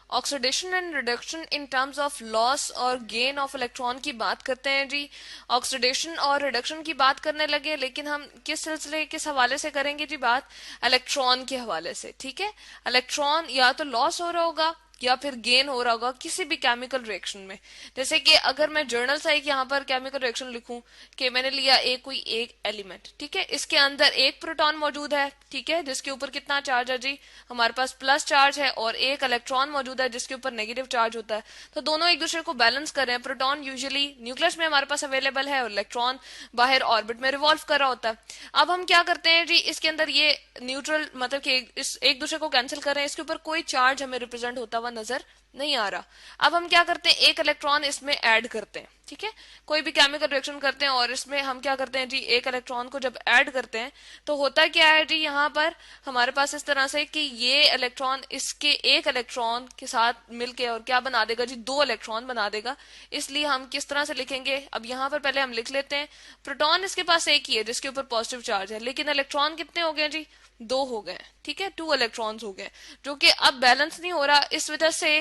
Oxidation and reduction in terms of loss और gain of electron की बात करते हैं जी। ऑक्सीडेशन और रिडक्शन की बात करने लगे, लेकिन हम किस सिलसिले किस हवाले से करेंगे जी बात? इलेक्ट्रॉन के हवाले से, ठीक है। इलेक्ट्रॉन या तो लॉस हो रहा होगा या फिर गेन हो रहा होगा किसी भी केमिकल रिएक्शन में। जैसे कि अगर मैं जर्नल से एक यहाँ पर केमिकल रिएक्शन लिखूं कि मैंने लिया कोई एक एलिमेंट, ठीक है, इसके अंदर एक प्रोटॉन मौजूद है, ठीक है, जिसके ऊपर कितना चार्ज है जी? हमारे पास प्लस चार्ज है, और एक इलेक्ट्रॉन मौजूद है जिसके ऊपर नेगेटिव चार्ज होता है। तो दोनों एक दूसरे को बैलेंस कर रहे हैं। प्रोटॉन यूजुअली न्यूक्लियस में हमारे पास अवेलेबल है और इलेक्ट्रॉन बाहर ऑर्बिट में रिवॉल्व कर रहा होता है। अब हम क्या करते हैं जी, इसके अंदर ये न्यूट्रल मतलब कि इस एक दूसरे को कैंसिल कर रहे हैं, इसके ऊपर कोई चार्ज हमें रिप्रेजेंट होता हुआ नजर नहीं आ रहा। अब हम क्या करते हैं, एक इलेक्ट्रॉन इसमें ऐड करते हैं, ठीक है, कोई भी केमिकल रिएक्शन करते हैं और इसमें हम क्या करते हैं जी, एक इलेक्ट्रॉन को जब ऐड करते हैं तो होता क्या है जी, यहाँ पर हमारे पास इस तरह से कि ये इलेक्ट्रॉन इसके एक इलेक्ट्रॉन के साथ मिलके और क्या बना देगा जी, दो इलेक्ट्रॉन बना देगा। इसलिए हम किस तरह से लिखेंगे, अब यहाँ पर पहले हम लिख लेते हैं, प्रोटॉन इसके पास एक ही है जिसके ऊपर पॉजिटिव चार्ज है, लेकिन इलेक्ट्रॉन कितने हो गए जी? दो हो गए, ठीक है, 2 इलेक्ट्रॉन्स हो गए, जो कि अब बैलेंस नहीं हो रहा। इस वजह से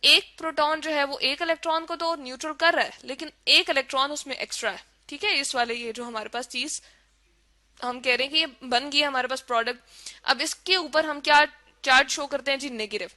एक प्रोटॉन जो है वो एक इलेक्ट्रॉन को तो न्यूट्रल कर रहा है, लेकिन एक इलेक्ट्रॉन उसमें एक्स्ट्रा है, ठीक है। इस वाले ये जो हमारे पास चीज हम कह रहे हैं कि ये बन गई है हमारे पास प्रोडक्ट। अब इसके ऊपर हम क्या चार्ज शो करते हैं जी? नेगेटिव।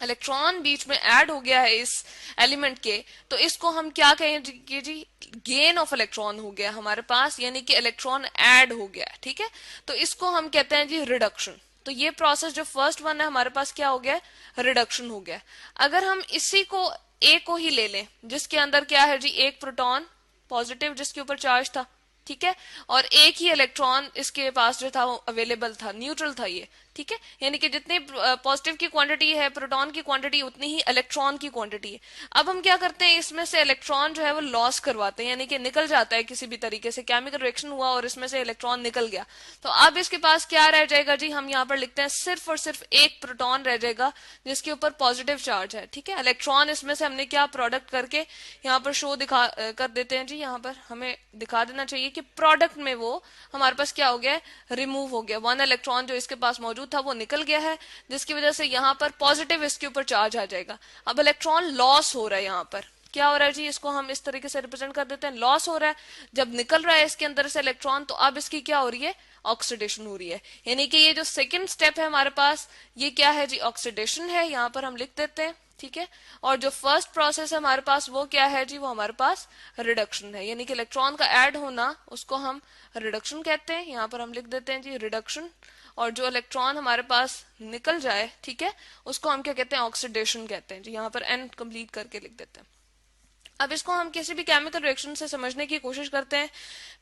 इलेक्ट्रॉन बीच में ऐड हो गया है इस एलिमेंट के, तो इसको हम क्या कहेंगे जी? गेन ऑफ इलेक्ट्रॉन हो गया हमारे पास, यानी कि इलेक्ट्रॉन ऐड हो गया, ठीक है। तो इसको हम कहते हैं जी रिडक्शन। तो ये प्रोसेस जो फर्स्ट वन है हमारे पास क्या हो गया? रिडक्शन हो गया। अगर हम इसी को ए को ही ले लें, जिसके अंदर क्या है जी? एक प्रोटॉन पॉजिटिव जिसके ऊपर चार्ज था, ठीक है, और एक ही इलेक्ट्रॉन इसके पास जो था वो अवेलेबल था, न्यूट्रल था ये, ठीक है, यानी कि जितनी पॉजिटिव की क्वांटिटी है प्रोटॉन की क्वांटिटी, उतनी ही इलेक्ट्रॉन की क्वांटिटी है। अब हम क्या करते हैं, इसमें से इलेक्ट्रॉन जो है वो लॉस करवाते हैं, यानी कि निकल जाता है किसी भी तरीके से, केमिकल रिएक्शन हुआ और इसमें से इलेक्ट्रॉन निकल गया। तो अब इसके पास क्या रह जाएगा जी? हम यहाँ पर लिखते हैं सिर्फ और सिर्फ एक प्रोटॉन रह जाएगा जिसके ऊपर पॉजिटिव चार्ज है, ठीक है। इलेक्ट्रॉन इसमें से हमने क्या प्रोडक्ट करके यहाँ पर शो दिखा कर देते हैं जी, यहाँ पर हमें दिखा देना चाहिए कि प्रोडक्ट में वो हमारे पास क्या हो गया? रिमूव हो गया। वन इलेक्ट्रॉन जो इसके पास मौजूद था वो निकल गया है, जिसकी वजह से यहाँ पर पॉजिटिव इसके ऊपर चार्ज आ जाएगा। अब इलेक्ट्रॉन लॉस हो रहा है, यहाँ पर क्या हो रहा है जी? इसको हम इस तरीके से रिप्रेजेंट कर देते हैं, लॉस हो रहा है। जब निकल रहा है इसके अंदर से इलेक्ट्रॉन, तो अब इसकी क्या हो रही है? ऑक्सीडेशन हो रही है। यानी कि ये जो सेकंड स्टेप है हमारे पास, ये क्या है जी? ऑक्सीडेशन है, यहाँ पर हम लिख देते हैं, ठीक है। और जो फर्स्ट प्रोसेस है हमारे पास वो क्या है जी? वो हमारे पास रिडक्शन है, यानी कि इलेक्ट्रॉन का ऐड होना, उसको हम रिडक्शन कहते हैं। यहाँ पर हम लिख देते हैं जी रिडक्शन। और जो इलेक्ट्रॉन हमारे पास निकल जाए, ठीक है, उसको हम क्या कहते हैं? ऑक्सीडेशन कहते हैं जी। यहाँ पर एन कंप्लीट करके लिख देते हैं। अब इसको हम किसी भी केमिकल रिएक्शन से समझने की कोशिश करते हैं।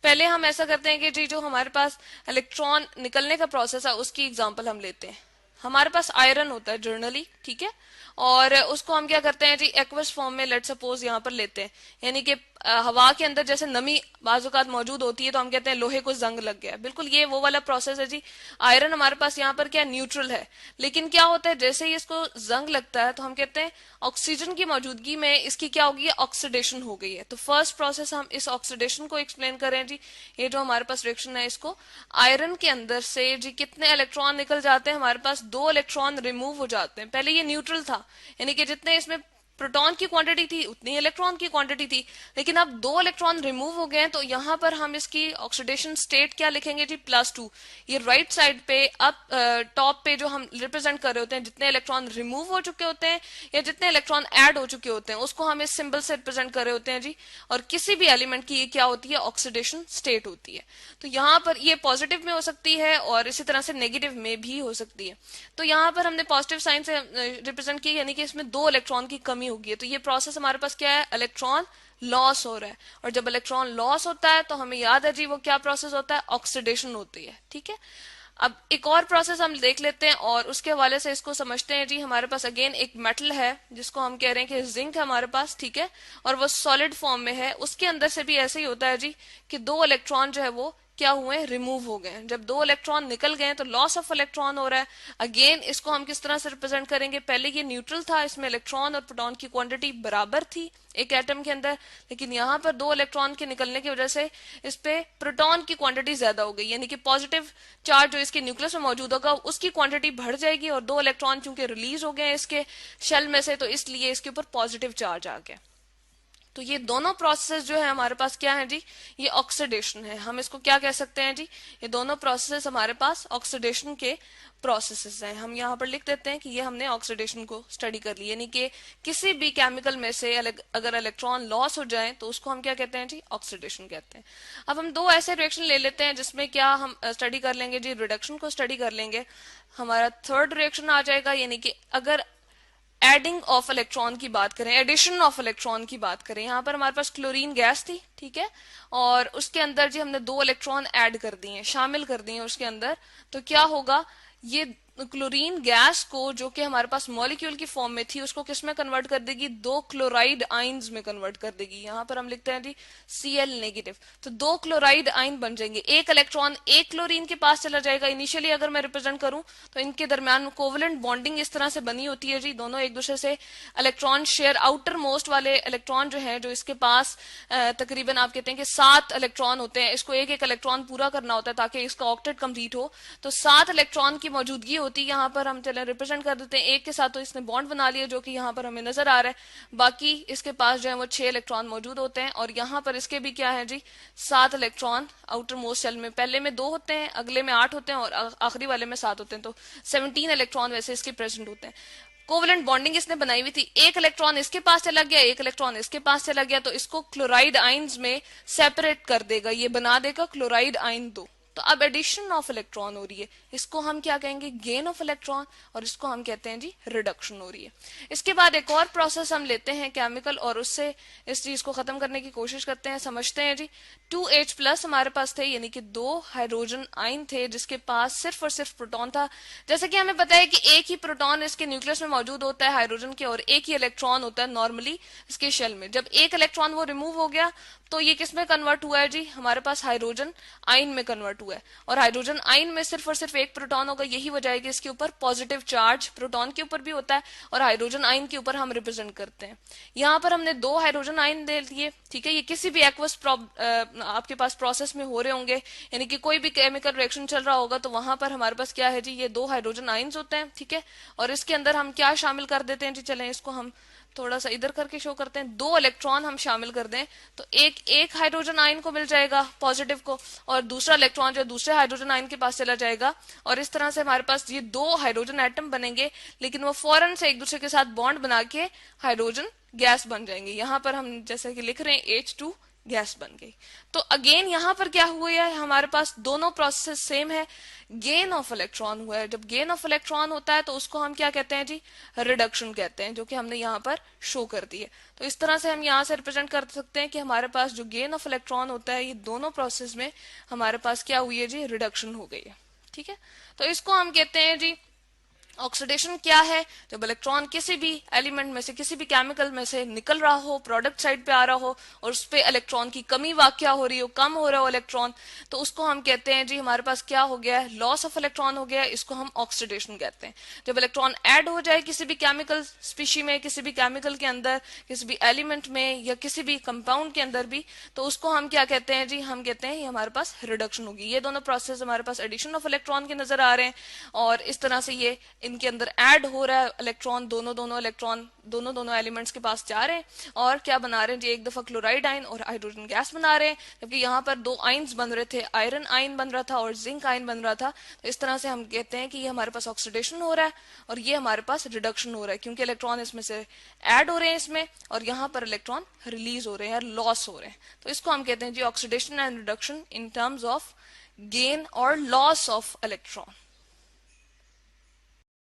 पहले हम ऐसा करते हैं कि जी जो हमारे पास इलेक्ट्रॉन निकलने का प्रोसेस है उसकी एग्जांपल हम लेते हैं। हमारे पास आयरन होता है जर्नली, ठीक है, और उसको हम क्या करते हैं जी? एक्वस फॉर्म में लेट सपोज यहाँ पर लेते हैं, यानी कि हवा के अंदर जैसे नमी बाजुकात मौजूद होती है तो हम कहते हैं लोहे को जंग लग गया। बिल्कुल ये वो वाला प्रोसेस है जी। आयरन हमारे पास यहाँ पर क्या न्यूट्रल है, लेकिन क्या होता है जैसे ही इसको जंग लगता है तो हम कहते हैं ऑक्सीजन की मौजूदगी में इसकी क्या होगी? ऑक्सीडेशन हो गई है। तो फर्स्ट प्रोसेस हम इस ऑक्सीडेशन को एक्सप्लेन करें जी। ये जो हमारे पास रिएक्शन है, इसको आयरन के अंदर से जी कितने इलेक्ट्रॉन निकल जाते हैं? हमारे पास 2 इलेक्ट्रॉन रिमूव हो जाते हैं। पहले ये न्यूट्रल था, यानी कि जितने इसमें प्रोटॉन की क्वांटिटी थी उतनी इलेक्ट्रॉन की क्वांटिटी थी, लेकिन अब 2 इलेक्ट्रॉन रिमूव हो गए हैं, तो यहाँ पर हम इसकी ऑक्सीडेशन स्टेट क्या लिखेंगे जी? +2। ये राइट साइड पे अब टॉप पे जो हम रिप्रेजेंट कर रहे होते हैं, जितने इलेक्ट्रॉन रिमूव हो चुके होते हैं या जितने इलेक्ट्रॉन ऐड हो चुके होते हैं, उसको हम इस सिंबल से रिप्रेजेंट कर रहे होते हैं जी। और किसी भी एलिमेंट की ये क्या होती है? ऑक्सीडेशन स्टेट होती है। तो यहाँ पर ये पॉजिटिव में हो सकती है और इसी तरह से नेगेटिव में भी हो सकती है। तो यहाँ पर हमने पॉजिटिव साइन से रिप्रेजेंट की, यानी कि इसमें 2 इलेक्ट्रॉन की कमी होगी। तो ये प्रोसेस हमारे पास क्या है? इलेक्ट्रॉन लॉस हो रहा है। और जब इलेक्ट्रॉन लॉस होता है तो हमें याद है जी वो क्या प्रोसेस होता है? ऑक्सीडेशन होती है, ठीक है। अब एक और प्रोसेस हम देख लेते हैं और उसके हवाले से इसको समझते हैं जी। हमारे पास अगेन एक मेटल है जिसको हम कह रहे हैं कि जिंक है हमारे पास, ठीक है, और वो सॉलिड फॉर्म में है। उसके अंदर से भी ऐसे ही होता है जी कि 2 इलेक्ट्रॉन जो है वो क्या हुए, रिमूव हो गए। जब दो इलेक्ट्रॉन निकल गए तो लॉस ऑफ इलेक्ट्रॉन हो रहा है। अगेन इसको हम किस तरह से रिप्रेजेंट करेंगे, पहले ये न्यूट्रल था, इसमें इलेक्ट्रॉन और प्रोटॉन की क्वांटिटी बराबर थी एक एटम के अंदर, लेकिन यहाँ पर दो इलेक्ट्रॉन के निकलने की वजह से इस पे प्रोटॉन की क्वांटिटी ज्यादा हो गई, यानी कि पॉजिटिव चार्ज जो इसके न्यूक्लियस में मौजूद होगा उसकी क्वांटिटी बढ़ जाएगी, और दो इलेक्ट्रॉन चूंकि रिलीज हो गए हैं इसके शेल में से, तो इसलिए इसके ऊपर पॉजिटिव चार्ज आ गया। तो ये दोनों प्रोसेस जो है हमारे पास क्या है जी, ये ऑक्सीडेशन है। हम इसको क्या कह सकते हैं जी, ये दोनों प्रोसेस हमारे पास ऑक्सीडेशन के प्रोसेसेस हैं। हम यहाँ पर लिख देते हैं कि ये हमने ऑक्सीडेशन को स्टडी कर लिया, यानी कि किसी भी केमिकल में से अगर इलेक्ट्रॉन लॉस हो जाए तो उसको हम क्या कहते हैं जी, ऑक्सीडेशन कहते हैं। अब हम दो ऐसे रिएक्शन ले लेते हैं जिसमें क्या हम स्टडी कर लेंगे जी, रिडक्शन को स्टडी कर लेंगे। हमारा थर्ड रिएक्शन आ जाएगा, यानी कि अगर एडिंग ऑफ इलेक्ट्रॉन की बात करें, एडिशन ऑफ इलेक्ट्रॉन की बात करें, यहाँ पर हमारे पास क्लोरीन गैस थी, ठीक है, और उसके अंदर जी हमने दो इलेक्ट्रॉन ऐड कर दिए, शामिल कर दिए उसके अंदर। तो क्या होगा, ये क्लोरीन गैस को जो कि हमारे पास मॉलिक्यूल की फॉर्म में थी उसको किस में कन्वर्ट कर देगी, दो क्लोराइड आइंस में कन्वर्ट कर देगी। यहाँ पर हम लिखते हैं जी Cl नेगेटिव, तो दो क्लोराइड आइन बन जाएंगे। एक इलेक्ट्रॉन एक क्लोरीन के पास चला जाएगा। इनिशियली अगर मैं रिप्रेजेंट करूं तो इनके दरमियान कोवलेंट बॉन्डिंग इस तरह से बनी होती है जी, दोनों एक दूसरे से इलेक्ट्रॉन शेयर, आउटर मोस्ट वाले इलेक्ट्रॉन जो है, जो इसके पास तकरीबन आप कहते हैं कि 7 इलेक्ट्रॉन होते हैं, इसको एक एक इलेक्ट्रॉन पूरा करना होता है ताकि इसका ऑक्टेट कंप्लीट हो, तो 7 इलेक्ट्रॉन की मौजूदगी होती है। यहाँ पर हम चले रिप्रेजेंट कर देते हैं एक के साथ, तो इसने बॉन्ड बना लिया जो कि यहाँ पर हमें नजर आ रहा है। बाकी इसके पास जो है वो 6 इलेक्ट्रॉन मौजूद होते हैं, और यहाँ पर इसके भी क्या है जी, 7 इलेक्ट्रॉन आउटर मोस्ट शेल में, पहले में 2 होते हैं, अगले में 8 होते हैं, और आखिरी वाले में 7 होते हैं, तो 17 इलेक्ट्रॉन वैसे इसके प्रेजेंट होते हैं। कोवलेंट बॉन्डिंग इसने बनाई हुई थी, एक इलेक्ट्रॉन इसके पास चला गया, एक इलेक्ट्रॉन इसके पास चला गया, तो इसको क्लोराइड आइंस में सेपरेट कर देगा, ये बना देगा क्लोराइड आइन 2। तो अब एडिशन ऑफ इलेक्ट्रॉन हो रही है, इसको हम क्या कहेंगे, गेन ऑफ इलेक्ट्रॉन, और इसको हम कहते हैं जी रिडक्शन हो रही है। इसके बाद एक और प्रोसेस हम लेते हैं केमिकल, और उससे इस चीज को खत्म करने की कोशिश करते हैं। समझते हैं जी, 2H+ हमारे पास थे, यानी कि 2 हाइड्रोजन आइन थे जिसके पास सिर्फ और सिर्फ प्रोटॉन था। जैसे कि हमें पता है कि एक ही प्रोटॉन इसके न्यूक्लियस में मौजूद होता है हाइड्रोजन के, और एक ही इलेक्ट्रॉन होता है नॉर्मली इसके शेल में। जब एक इलेक्ट्रॉन वो रिमूव हो गया तो ये किस में कन्वर्ट हुआ है जी, हमारे पास हाइड्रोजन आइन में कन्वर्ट हुआ है, और हाइड्रोजन आइन में सिर्फ और सिर्फ एक प्रोटॉन होगा। यही वजह है कि इसके ऊपर पॉजिटिव चार्ज प्रोटॉन के ऊपर भी होता है, और हाइड्रोजन आइन के ऊपर हम रिप्रेजेंट करते हैं। यहाँ पर हमने 2 हाइड्रोजन आइन दे दिए, ठीक है। ये किसी भी एक्वस आपके पास प्रोसेस में हो रहे होंगे, यानी कि कोई भी केमिकल रिएक्शन चल रहा होगा, तो वहां पर हमारे पास क्या है जी, ये 2 हाइड्रोजन आइंस होते हैं, ठीक है। और इसके अंदर हम क्या शामिल कर देते हैं जी, चलें इसको हम थोड़ा सा इधर करके शो करते हैं। 2 इलेक्ट्रॉन हम शामिल कर दें तो एक हाइड्रोजन आयन को मिल जाएगा पॉजिटिव को, और दूसरा इलेक्ट्रॉन जो दूसरे हाइड्रोजन आयन के पास चला जाएगा, और इस तरह से हमारे पास ये 2 हाइड्रोजन एटम बनेंगे, लेकिन वो फौरन से एक दूसरे के साथ बॉन्ड बना के हाइड्रोजन गैस बन जाएंगे। यहाँ पर हम जैसे कि लिख रहे हैं H2 गैस बन गई। तो अगेन यहाँ पर क्या हुआ है, हमारे पास दोनों प्रोसेस सेम है, गेन ऑफ इलेक्ट्रॉन हुआ है। जब गेन ऑफ इलेक्ट्रॉन होता है तो उसको हम क्या कहते हैं जी, रिडक्शन कहते हैं, जो कि हमने यहाँ पर शो कर दी है। तो इस तरह से हम यहाँ से रिप्रेजेंट कर सकते हैं कि हमारे पास जो गेन ऑफ इलेक्ट्रॉन होता है, ये दोनों प्रोसेस में हमारे पास क्या हुई है जी, रिडक्शन हो गई है, ठीक है। तो इसको हम कहते हैं जी ऑक्सीडेशन। क्या है, जब इलेक्ट्रॉन किसी भी एलिमेंट में से, किसी भी केमिकल में से निकल रहा हो, प्रोडक्ट साइड पे आ रहा हो, और उस पे इलेक्ट्रॉन की कमी वाकया हो रही हो, कम हो रहा हो इलेक्ट्रॉन, तो उसको हम कहते हैं जी हमारे पास क्या हो गया है, लॉस ऑफ इलेक्ट्रॉन हो गया है, इसको हम ऑक्सीडेशन कहते हैं। जब इलेक्ट्रॉन ऐड हो जाए किसी भी केमिकल स्पीशी में, किसी भी केमिकल के अंदर, किसी भी एलिमेंट में, या किसी भी कंपाउंड के अंदर भी, तो उसको हम क्या कहते हैं जी, हम कहते हैं ये हमारे पास रिडक्शन होगी। ये दोनों प्रोसेस हमारे पास एडिशन ऑफ इलेक्ट्रॉन के नजर आ रहे हैं, और इस तरह से ये इनके अंदर ऐड हो रहा है इलेक्ट्रॉन, दोनों इलेक्ट्रॉन दोनों एलिमेंट्स के पास जा रहे हैं, और क्या बना रहे हैं जी, एक दफा क्लोराइड आइन और हाइड्रोजन गैस बना रहे हैं। जबकि यहाँ पर 2 आइंस बन रहे थे, आयरन आइन बन रहा था और जिंक आइन बन रहा था। तो इस तरह से हम कहते हैं कि ये हमारे पास ऑक्सीडेशन हो रहा है, और ये हमारे पास रिडक्शन हो रहा है, क्योंकि इलेक्ट्रॉन इसमें से ऐड हो रहे हैं इसमें, और यहाँ पर इलेक्ट्रॉन रिलीज हो रहे हैं, लॉस हो रहे हैं। तो इसको हम कहते हैं जी oxidation and reduction in terms of gain और लॉस ऑफ इलेक्ट्रॉन।